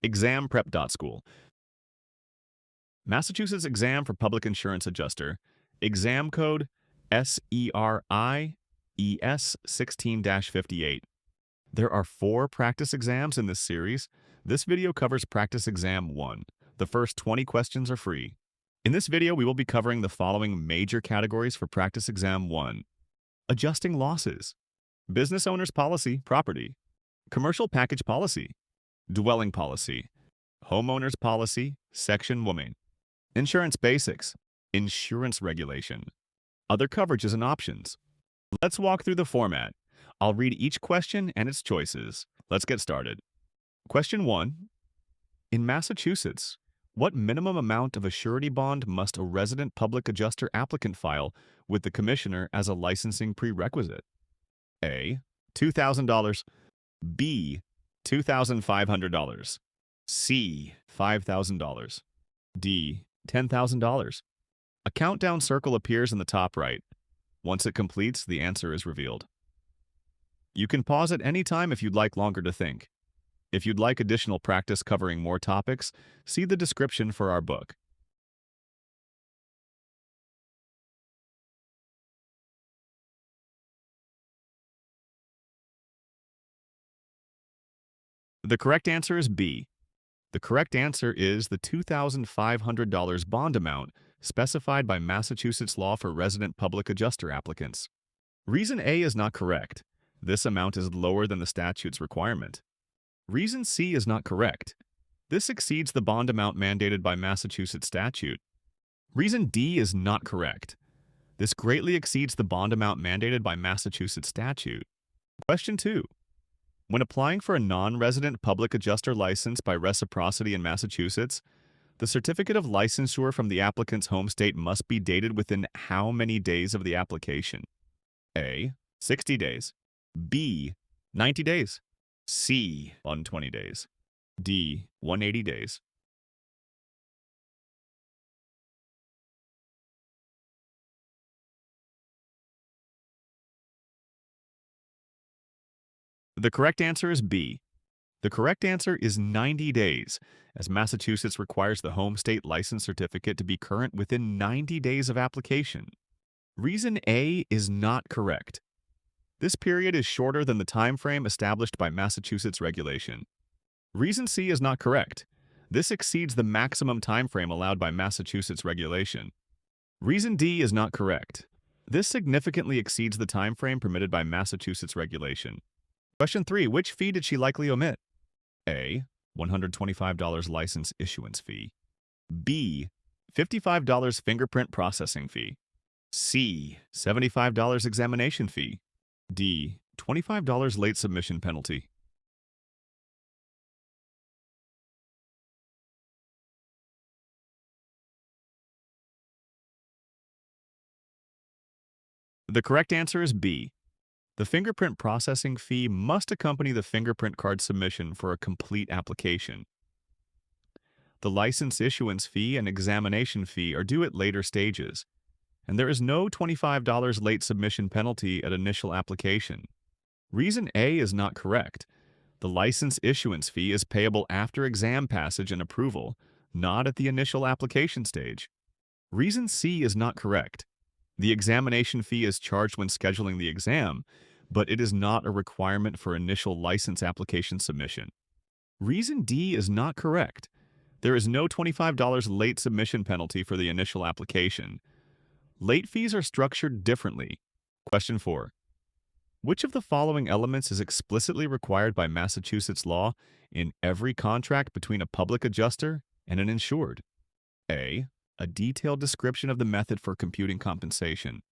ExamPrep.School. Massachusetts Exam for Public Insurance Adjuster, exam code SERIES 16-58. There are 4 practice exams in this series. This video covers Practice Exam 1. The first 20 questions are free. In this video, we will be covering the following major categories for Practice Exam 1. Adjusting losses, business owner's policy, property, commercial package policy, dwelling policy, homeowner's policy, section woman, insurance basics, insurance regulation, other coverages and options. Let's walk through the format. I'll read each question and its choices. Let's get started. Question 1. In Massachusetts, what minimum amount of a surety bond must a resident public adjuster applicant file with the commissioner as a licensing prerequisite? A. $2,000. B. $2,500. C. $5,000. D. $10,000. A countdown circle appears in the top right. Once it completes, the answer is revealed. You can pause at any time if you'd like longer to think. If you'd like additional practice covering more topics, see the description for our book. The correct answer is B. The correct answer is the $2,500 bond amount specified by Massachusetts law for resident public adjuster applicants. Reason A is not correct. This amount is lower than the statute's requirement. Reason C is not correct. This exceeds the bond amount mandated by Massachusetts statute. Reason D is not correct. This greatly exceeds the bond amount mandated by Massachusetts statute. Question 2. When applying for a non-resident public adjuster license by reciprocity in Massachusetts, the certificate of licensure from the applicant's home state must be dated within how many days of the application? A. 60 days. B. 90 days. C. 120 days. D. 180 days. The correct answer is B. The correct answer is 90 days, as Massachusetts requires the home state license certificate to be current within 90 days of application. Reason A is not correct. This period is shorter than the time frame established by Massachusetts regulation. Reason C is not correct. This exceeds the maximum time frame allowed by Massachusetts regulation. Reason D is not correct. This significantly exceeds the time frame permitted by Massachusetts regulation. Question 3. Which fee did she likely omit? A. $125 license issuance fee. B. $55 fingerprint processing fee. C. $75 examination fee. D. $25 late submission penalty. The correct answer is B. The fingerprint processing fee must accompany the fingerprint card submission for a complete application. The license issuance fee and examination fee are due at later stages, and there is no $25 late submission penalty at initial application. Reason A is not correct. The license issuance fee is payable after exam passage and approval, not at the initial application stage. Reason C is not correct. The examination fee is charged when scheduling the exam, but it is not a requirement for initial license application submission. Reason D is not correct. There is no $25 late submission penalty for the initial application. Late fees are structured differently. Question 4. Which of the following elements is explicitly required by Massachusetts law in every contract between a public adjuster and an insured? A. A detailed description of the method for computing compensation.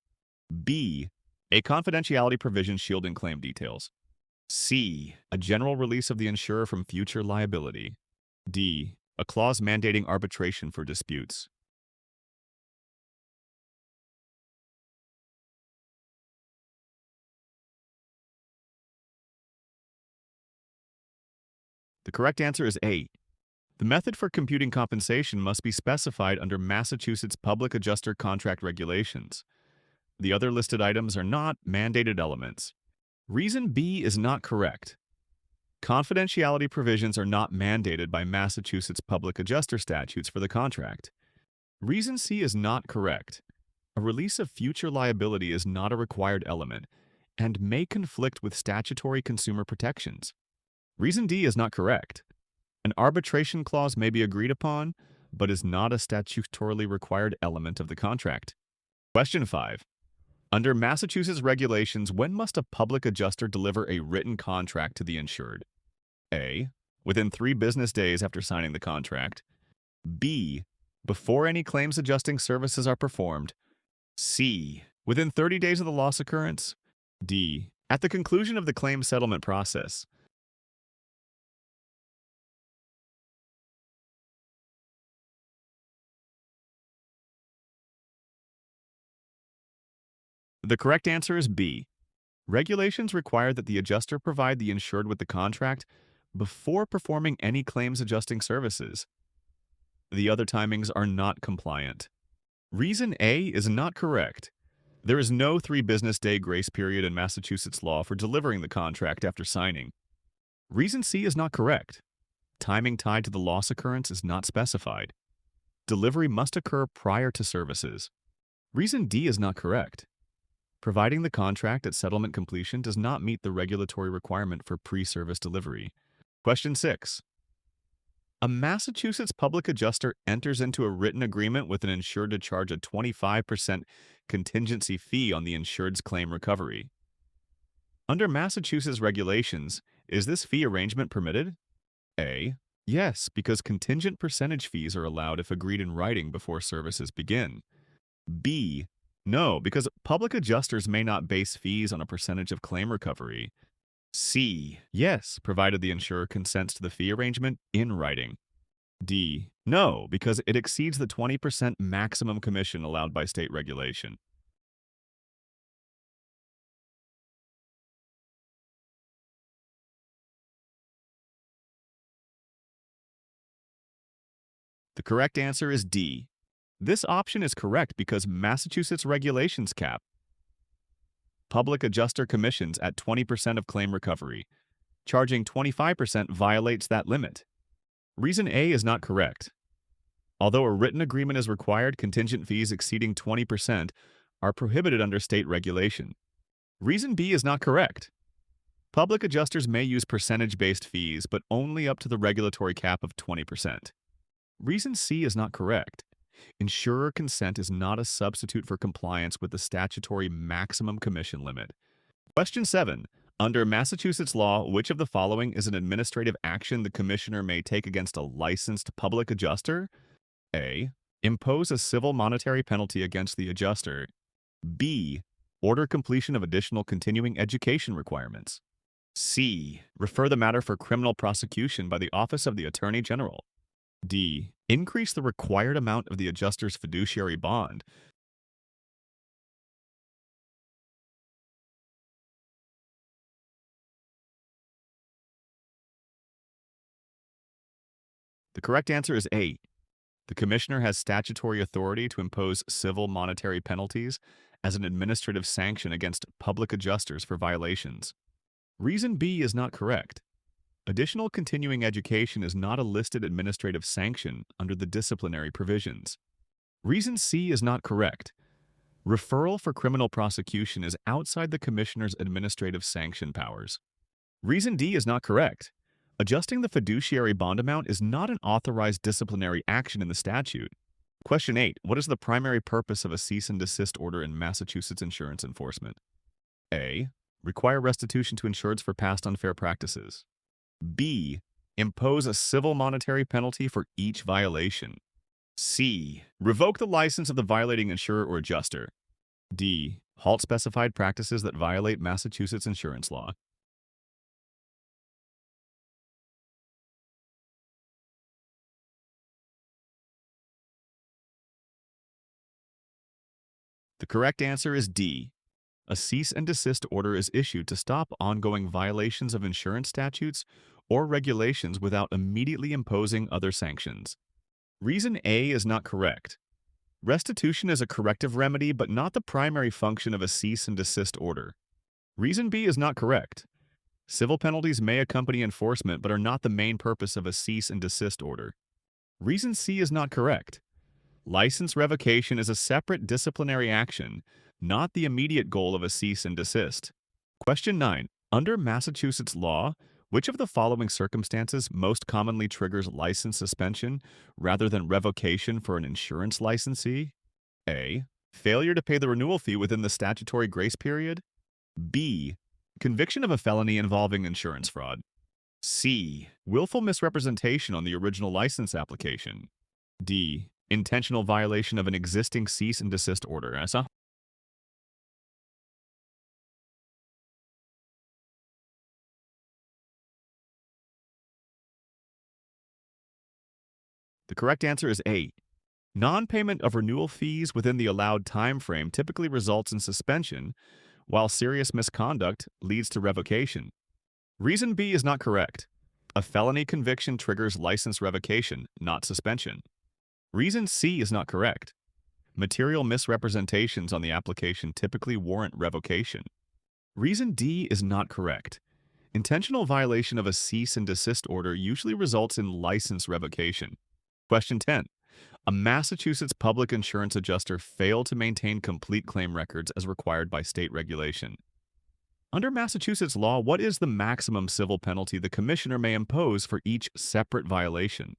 B. A confidentiality provision shielding claim details. C. A general release of the insurer from future liability. D. A clause mandating arbitration for disputes. The correct answer is A. The method for computing compensation must be specified under Massachusetts Public Adjuster Contract Regulations. The other listed items are not mandated elements. Reason B is not correct. Confidentiality provisions are not mandated by Massachusetts public adjuster statutes for the contract. Reason C is not correct. A release of future liability is not a required element and may conflict with statutory consumer protections. Reason D is not correct. An arbitration clause may be agreed upon, but is not a statutorily required element of the contract. Question 5. Under Massachusetts regulations, when must a public adjuster deliver a written contract to the insured? A. Within 3 business days after signing the contract. B. Before any claims adjusting services are performed. C. Within 30 days of the loss occurrence. D. At the conclusion of the claim settlement process. The correct answer is B. Regulations require that the adjuster provide the insured with the contract before performing any claims adjusting services. The other timings are not compliant. Reason A is not correct. There is no 3 business day grace period in Massachusetts law for delivering the contract after signing. Reason C is not correct. Timing tied to the loss occurrence is not specified. Delivery must occur prior to services. Reason D is not correct. Providing the contract at settlement completion does not meet the regulatory requirement for pre-service delivery. Question 6. A Massachusetts public adjuster enters into a written agreement with an insured to charge a 25% contingency fee on the insured's claim recovery. Under Massachusetts regulations, is this fee arrangement permitted? A. Yes, because contingent percentage fees are allowed if agreed in writing before services begin. B. No, because public adjusters may not base fees on a percentage of claim recovery. C. Yes, provided the insurer consents to the fee arrangement in writing. D. No, because it exceeds the 20% maximum commission allowed by state regulation. The correct answer is D. This option is correct because Massachusetts regulations cap public adjuster commissions at 20% of claim recovery. Charging 25% violates that limit. Reason A is not correct. Although a written agreement is required, contingent fees exceeding 20% are prohibited under state regulation. Reason B is not correct. Public adjusters may use percentage-based fees, but only up to the regulatory cap of 20%. Reason C is not correct. Insurer consent is not a substitute for compliance with the statutory maximum commission limit. Question 7. Under Massachusetts law, which of the following is an administrative action the commissioner may take against a licensed public adjuster? A. Impose a civil monetary penalty against the adjuster. B. Order completion of additional continuing education requirements. C. Refer the matter for criminal prosecution by the Office of the Attorney General. D. Increase the required amount of the adjuster's fiduciary bond. The correct answer is A. The Commissioner has statutory authority to impose civil monetary penalties as an administrative sanction against public adjusters for violations. Reason B is not correct. Additional continuing education is not a listed administrative sanction under the disciplinary provisions. Reason C is not correct. Referral for criminal prosecution is outside the Commissioner's administrative sanction powers. Reason D is not correct. Adjusting the fiduciary bond amount is not an authorized disciplinary action in the statute. Question 8. What is the primary purpose of a cease and desist order in Massachusetts insurance enforcement? A. Require restitution to insureds for past unfair practices. B. Impose a civil monetary penalty for each violation. C. Revoke the license of the violating insurer or adjuster. D. Halt specified practices that violate Massachusetts insurance law. The correct answer is D. A cease and desist order is issued to stop ongoing violations of insurance statutes or regulations without immediately imposing other sanctions. Reason A is not correct. Restitution is a corrective remedy but not the primary function of a cease and desist order. Reason B is not correct. Civil penalties may accompany enforcement but are not the main purpose of a cease and desist order. Reason C is not correct. License revocation is a separate disciplinary action, not the immediate goal of a cease and desist. Question 9. Under Massachusetts law, which of the following circumstances most commonly triggers license suspension rather than revocation for an insurance licensee? A. Failure to pay the renewal fee within the statutory grace period. B. Conviction of a felony involving insurance fraud. C. Willful misrepresentation on the original license application. D. Intentional violation of an existing cease and desist order. The correct answer is A. Non-payment of renewal fees within the allowed time frame typically results in suspension, while serious misconduct leads to revocation. Reason B is not correct. A felony conviction triggers license revocation, not suspension. Reason C is not correct. Material misrepresentations on the application typically warrant revocation. Reason D is not correct. Intentional violation of a cease and desist order usually results in license revocation. Question 10. A Massachusetts public insurance adjuster failed to maintain complete claim records as required by state regulation. Under Massachusetts law, what is the maximum civil penalty the commissioner may impose for each separate violation?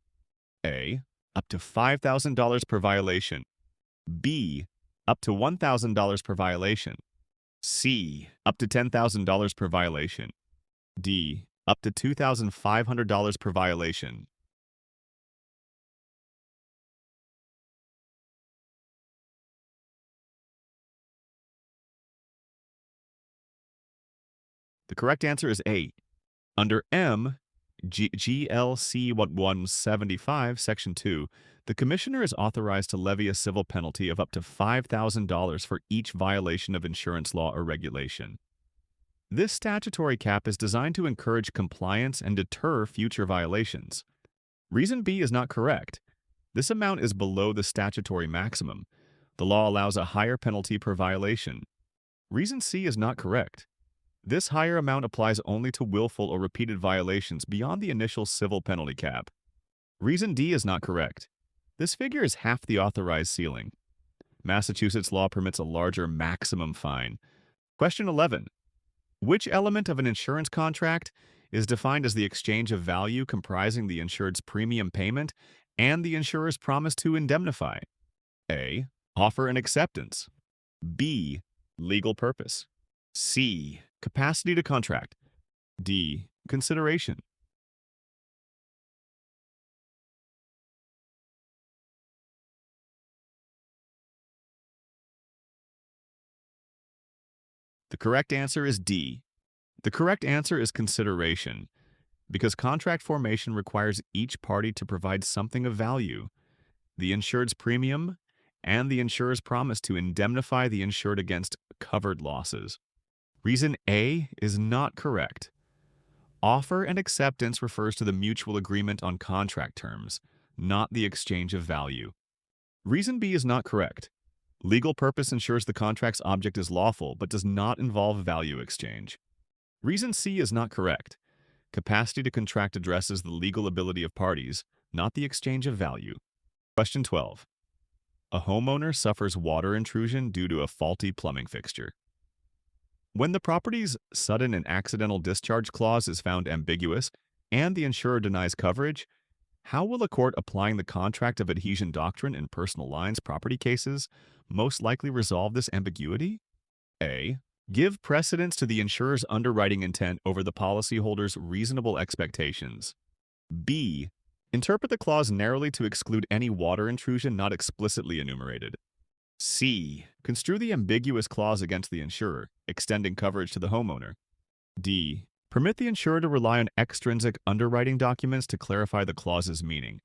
A. Up to $5,000 per violation. B. Up to $1,000 per violation. C. Up to $10,000 per violation. D. Up to $2,500 per violation. The correct answer is A. Under GLC 175, Section 2, the Commissioner is authorized to levy a civil penalty of up to $5,000 for each violation of insurance law or regulation. This statutory cap is designed to encourage compliance and deter future violations. Reason B is not correct. This amount is below the statutory maximum. The law allows a higher penalty per violation. Reason C is not correct. This higher amount applies only to willful or repeated violations beyond the initial civil penalty cap. Reason D is not correct. This figure is half the authorized ceiling. Massachusetts law permits a larger maximum fine. Question 11. Which element of an insurance contract is defined as the exchange of value comprising the insured's premium payment and the insurer's promise to indemnify? A. Offer and acceptance. B. Legal purpose. C. Capacity to contract. D. Consideration. The correct answer is D. The correct answer is consideration, because contract formation requires each party to provide something of value: the insured's premium and the insurer's promise to indemnify the insured against covered losses. Reason A is not correct. Offer and acceptance refers to the mutual agreement on contract terms, not the exchange of value. Reason B is not correct. Legal purpose ensures the contract's object is lawful but does not involve value exchange. Reason C is not correct. Capacity to contract addresses the legal ability of parties, not the exchange of value. Question 12. A homeowner suffers water intrusion due to a faulty plumbing fixture. When the property's sudden and accidental discharge clause is found ambiguous and the insurer denies coverage, how will a court applying the contract of adhesion doctrine in personal lines property cases most likely resolve this ambiguity? A. Give precedence to the insurer's underwriting intent over the policyholder's reasonable expectations. B. Interpret the clause narrowly to exclude any water intrusion not explicitly enumerated. C. Construe the ambiguous clause against the insurer, extending coverage to the homeowner. D. Permit the insurer to rely on extrinsic underwriting documents to clarify the clause's meaning.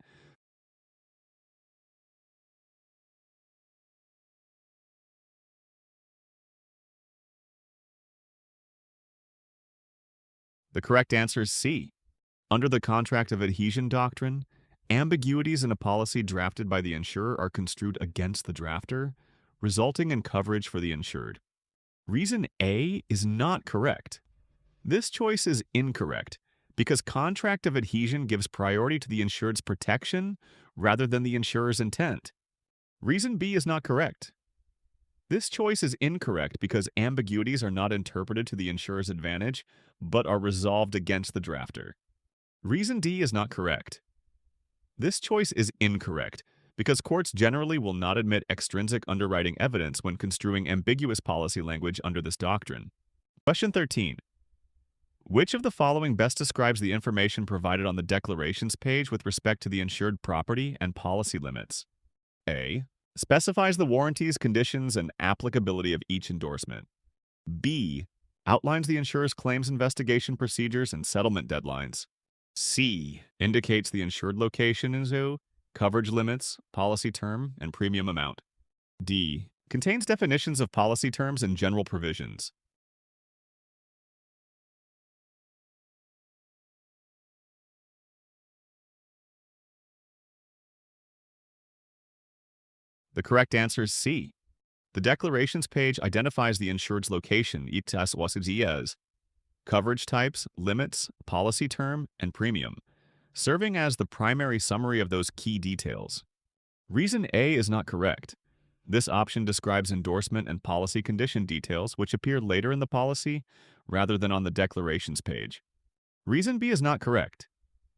The correct answer is C. Under the contract of adhesion doctrine, ambiguities in a policy drafted by the insurer are construed against the drafter, resulting in coverage for the insured. Reason A is not correct. This choice is incorrect because contract of adhesion gives priority to the insured's protection rather than the insurer's intent. Reason B is not correct. This choice is incorrect because ambiguities are not interpreted to the insurer's advantage, but are resolved against the drafter. Reason D is not correct. This choice is incorrect because courts generally will not admit extrinsic underwriting evidence when construing ambiguous policy language under this doctrine. Question 13. Which of the following best describes the information provided on the declarations page with respect to the insured property and policy limits? A. Specifies the warranties, conditions, and applicability of each endorsement. B. Outlines the insurer's claims investigation procedures and settlement deadlines. C. Indicates the insured location and zoo, coverage limits, policy term, and premium amount. D. Contains definitions of policy terms and general provisions. The correct answer is C. The declarations page identifies the insured's location, itas as coverage types, limits, policy term, and premium, serving as the primary summary of those key details. Reason A is not correct. This option describes endorsement and policy condition details which appear later in the policy rather than on the declarations page. Reason B is not correct.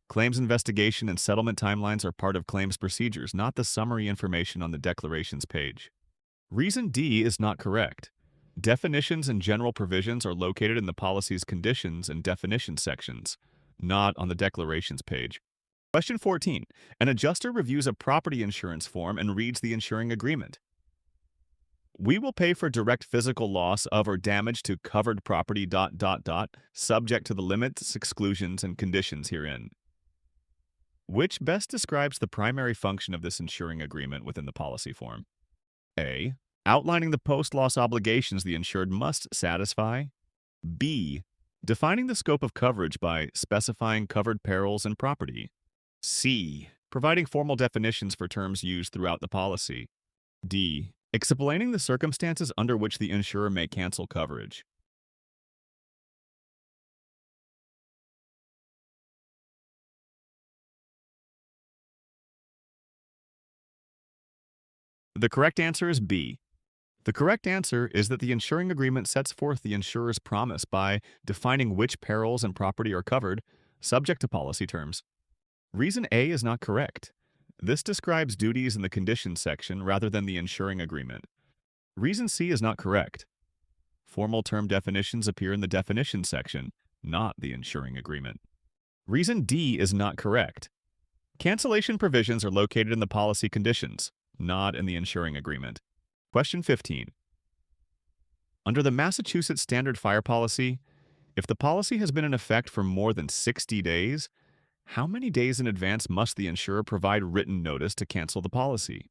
Claims investigation and settlement timelines are part of claims procedures, not the summary information on the declarations page. Reason D is not correct. Definitions and general provisions are located in the policy's conditions and definitions sections, not on the declarations page. Question 14. An adjuster reviews a property insurance form and reads the insuring agreement. We will pay for direct physical loss of or damage to covered property ... subject to the limits, exclusions, and conditions herein. Which best describes the primary function of this insuring agreement within the policy form? A. Outlining the post-loss obligations the insured must satisfy. B. Defining the scope of coverage by specifying covered perils and property. C. Providing formal definitions for terms used throughout the policy. D. Explaining the circumstances under which the insurer may cancel coverage. The correct answer is B. The correct answer is that the insuring agreement sets forth the insurer's promise by defining which perils and property are covered, subject to policy terms. Reason A is not correct. This describes duties in the conditions section rather than the insuring agreement. Reason C is not correct. Formal term definitions appear in the definitions section, not the insuring agreement. Reason D is not correct. Cancellation provisions are located in the policy conditions, not in the insuring agreement. Question 15. Under the Massachusetts Standard Fire Policy, if the policy has been in effect for more than 60 days, how many days in advance must the insurer provide written notice to cancel the policy?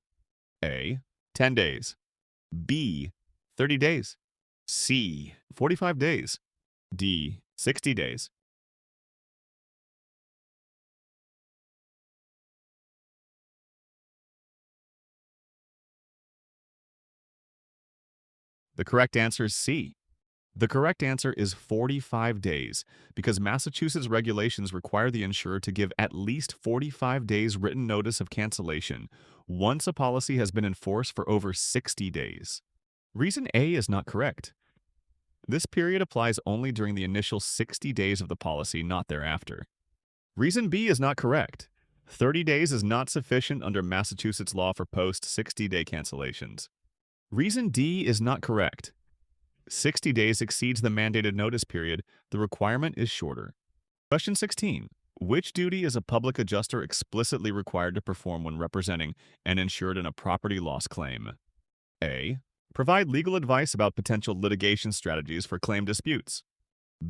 A. 10 days. B. 30 days. C. 45 days. D. 60 days. The correct answer is C. The correct answer is 45 days because Massachusetts regulations require the insurer to give at least 45 days written notice of cancellation once a policy has been in force for over 60 days. Reason A is not correct. This period applies only during the initial 60 days of the policy, not thereafter. Reason B is not correct. 30 days is not sufficient under Massachusetts law for post-60-day cancellations. Reason D is not correct. 60 days exceeds the mandated notice period. The requirement is shorter. Question 16. Which duty is a public adjuster explicitly required to perform when representing an insured in a property loss claim? A. Provide legal advice about potential litigation strategies for claim disputes.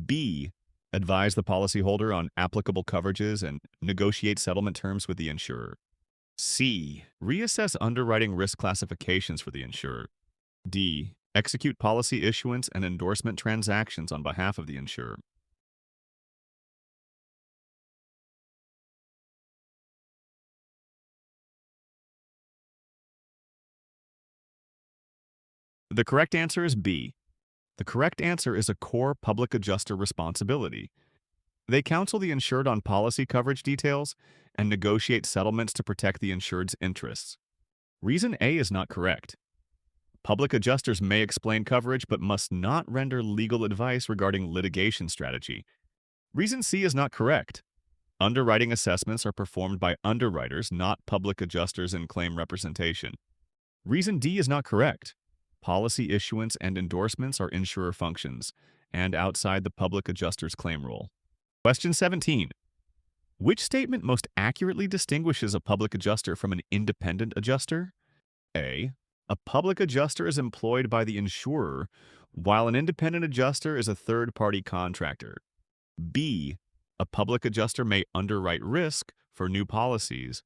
B. Advise the policyholder on applicable coverages and negotiate settlement terms with the insurer. C. Reassess underwriting risk classifications for the insurer. D. Execute policy issuance and endorsement transactions on behalf of the insurer. The correct answer is B. The correct answer is a core public adjuster responsibility. They counsel the insured on policy coverage details and negotiate settlements to protect the insured's interests. Reason A is not correct. Public adjusters may explain coverage but must not render legal advice regarding litigation strategy. Reason C is not correct. Underwriting assessments are performed by underwriters, not public adjusters in claim representation. Reason D is not correct. Policy issuance and endorsements are insurer functions and outside the public adjuster's claim role. Question 17. Which statement most accurately distinguishes a public adjuster from an independent adjuster? A. A public adjuster is employed by the insurer, while an independent adjuster is a third-party contractor. B. A public adjuster may underwrite risk for new policies,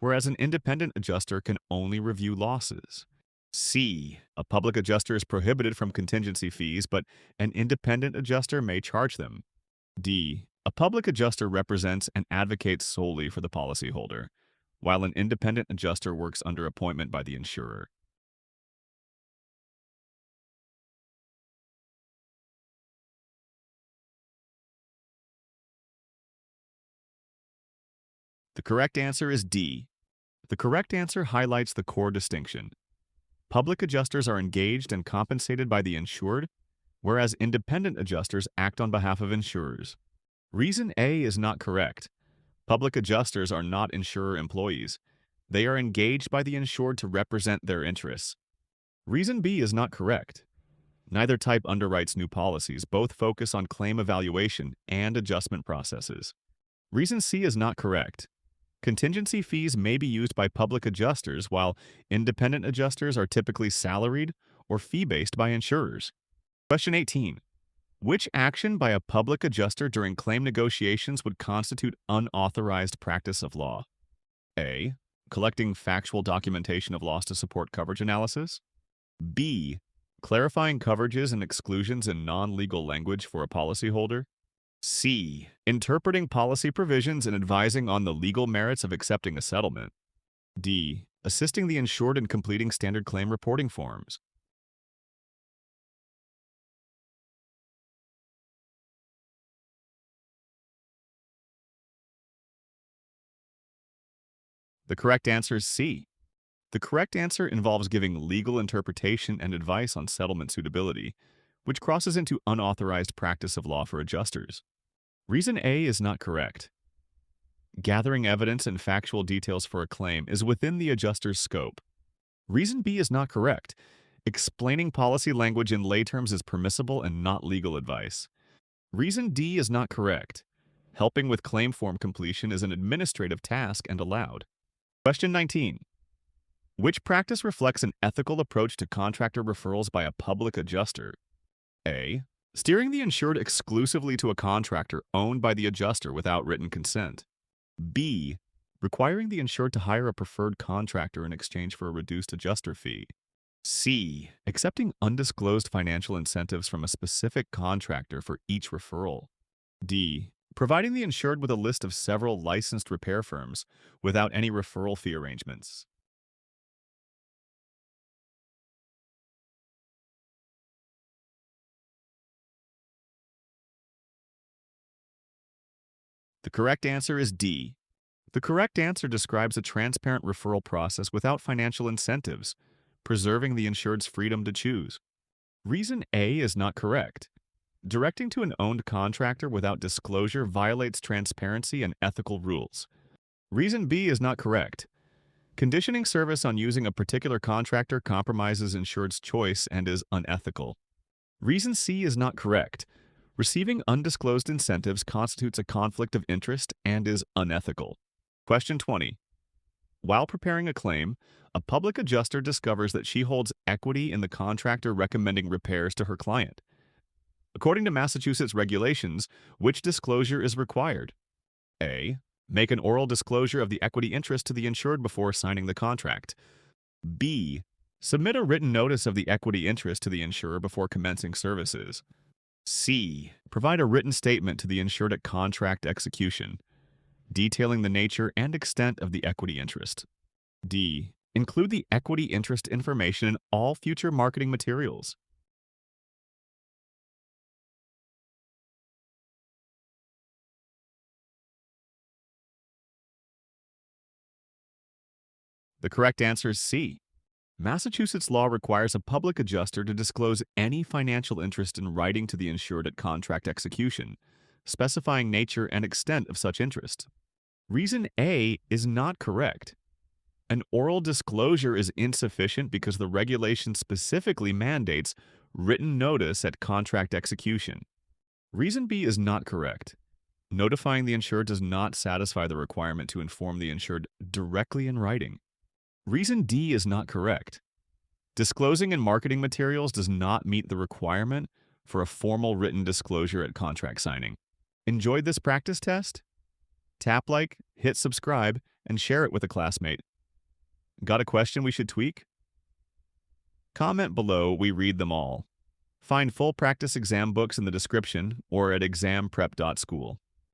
whereas an independent adjuster can only review losses. C. A public adjuster is prohibited from contingency fees, but an independent adjuster may charge them. D. A public adjuster represents and advocates solely for the policyholder, while an independent adjuster works under appointment by the insurer. The correct answer is D. The correct answer highlights the core distinction. Public adjusters are engaged and compensated by the insured, whereas independent adjusters act on behalf of insurers. Reason A is not correct. Public adjusters are not insurer employees. They are engaged by the insured to represent their interests. Reason B is not correct. Neither type underwrites new policies. Both focus on claim evaluation and adjustment processes. Reason C is not correct. Contingency fees may be used by public adjusters, while independent adjusters are typically salaried or fee-based by insurers. Question 18. Which action by a public adjuster during claim negotiations would constitute unauthorized practice of law? A. Collecting factual documentation of loss to support coverage analysis. B. Clarifying coverages and exclusions in non-legal language for a policyholder. C. Interpreting policy provisions and advising on the legal merits of accepting a settlement. D. Assisting the insured in completing standard claim reporting forms. The correct answer is C. The correct answer involves giving legal interpretation and advice on settlement suitability, which crosses into unauthorized practice of law for adjusters. Reason A is not correct. Gathering evidence and factual details for a claim is within the adjuster's scope. Reason B is not correct. Explaining policy language in lay terms is permissible and not legal advice. Reason D is not correct. Helping with claim form completion is an administrative task and allowed. Question 19. Which practice reflects an ethical approach to contractor referrals by a public adjuster? A. Steering the insured exclusively to a contractor owned by the adjuster without written consent. B. Requiring the insured to hire a preferred contractor in exchange for a reduced adjuster fee. C. Accepting undisclosed financial incentives from a specific contractor for each referral. D. Providing the insured with a list of several licensed repair firms without any referral fee arrangements. The correct answer is D. The correct answer describes a transparent referral process without financial incentives, preserving the insured's freedom to choose. Reason A is not correct. Directing to an owned contractor without disclosure violates transparency and ethical rules. Reason B is not correct. Conditioning service on using a particular contractor compromises insured's choice and is unethical. Reason C is not correct. Receiving undisclosed incentives constitutes a conflict of interest and is unethical. Question 20. While preparing a claim, a public adjuster discovers that she holds equity in the contractor recommending repairs to her client. According to Massachusetts regulations, which disclosure is required? A. Make an oral disclosure of the equity interest to the insured before signing the contract. B. Submit a written notice of the equity interest to the insurer before commencing services. C. Provide a written statement to the insured at contract execution, detailing the nature and extent of the equity interest. D. Include the equity interest information in all future marketing materials. The correct answer is C. Massachusetts law requires a public adjuster to disclose any financial interest in writing to the insured at contract execution, specifying nature and extent of such interest. Reason A is not correct. An oral disclosure is insufficient because the regulation specifically mandates written notice at contract execution. Reason B is not correct. Notifying the insured does not satisfy the requirement to inform the insured directly in writing. Reason D is not correct. Disclosing in marketing materials does not meet the requirement for a formal written disclosure at contract signing. Enjoyed this practice test? Tap like, hit subscribe, and share it with a classmate. Got a question we should tweak? Comment below, we read them all. Find full practice exam books in the description or at ExamPrep.School.